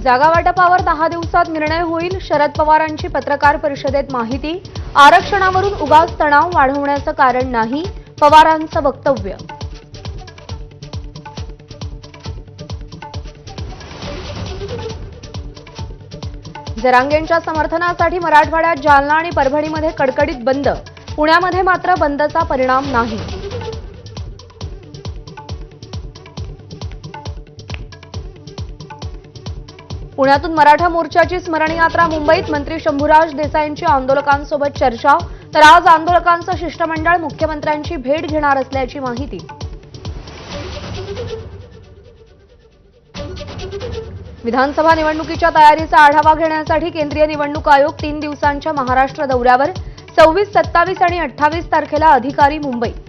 जागा वाटपावर 10 दिवसात निर्णय होईल. शरद पवारांची पत्रकार परिषदेत माहिती. आरक्षणावरून उगाच तणाव वाढवण्याचं कारण नाही, पवारांचं वक्तव्य. जरांगेंच्या समर्थनासाठी मराठवाड्यात जालना आणि परभणीमध्ये कडकडीत बंद. पुण्यामध्ये मात्र बंदचा परिणाम नाही. पुण्यातून मराठा मोर्चाची स्मरण यात्रा मुंबईत. मंत्री शंभूराज देसाईंची आंदोलकांसोबत चर्चा. तर आज आंदोलकांचं शिष्टमंडळ मुख्यमंत्र्यांची भेट घेणार असल्याची माहिती. विधानसभा निवडणुकीच्या तयारीचा आढावा घेण्यासाठी केंद्रीय निवडणूक आयोग 3 दिवसांच्या महाराष्ट्र दौऱ्यावर. 26, 27 आणि 28 तारखेला अधिकारी मुंबईत.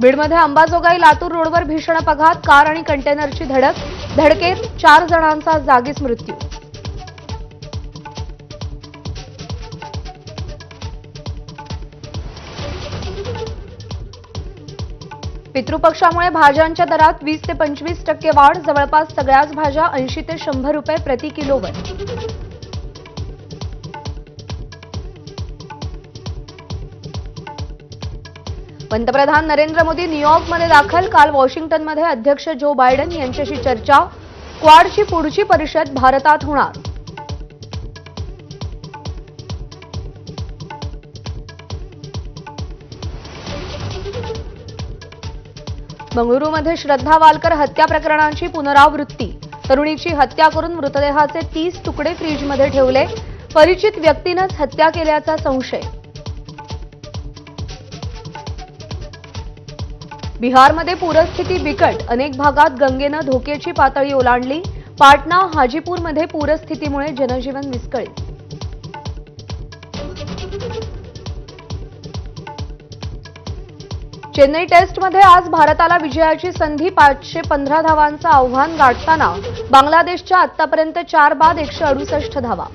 बीडमध्ये अंबाजोगाई लातूर रोडवर भीषण अपघात. कार आणि कंटेनरची धडकेत 4 जणांचा जागीच मृत्यू. पितृपक्षामुळे भाज्यांच्या दरात 20 ते 25% वाढ. जवळपास सगळ्याच भाज्या 80 ते 100 रुपये प्रति किलोवर. पंतप्रधान नरेंद्र मोदी न्यूयॉर्कमध्ये दाखल. काल वॉशिंग्टनमध्ये अध्यक्ष जो बायडन यांच्याशी चर्चा. क्वाडची पुढची परिषद भारतात होणार. बंगळुरूमध्ये श्रद्धा वालकर हत्या प्रकरणाची पुनरावृत्ती. तरुणीची हत्या करून मृतदेहाचे 30 तुकडे फ्रीजमध्ये ठेवले. परिचित व्यक्तीनंच हत्या केल्याचा संशय. बिहारमध्ये पूरस्थिती बिकट. अनेक भागात गंगेनं धोक्याची पातळी ओलांडली. पाटणा, हाजीपूरमध्ये पूरस्थितीमुळे जनजीवन विस्कळीत. चेन्नई टेस्टमध्ये आज भारताला विजयाची संधी. 515 धावांचं आव्हान गाठताना बांगलादेशच्या आतापर्यंत 4 बाद 168 धावा.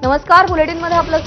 नमस्कार, बुलेटिनमध्ये आपलं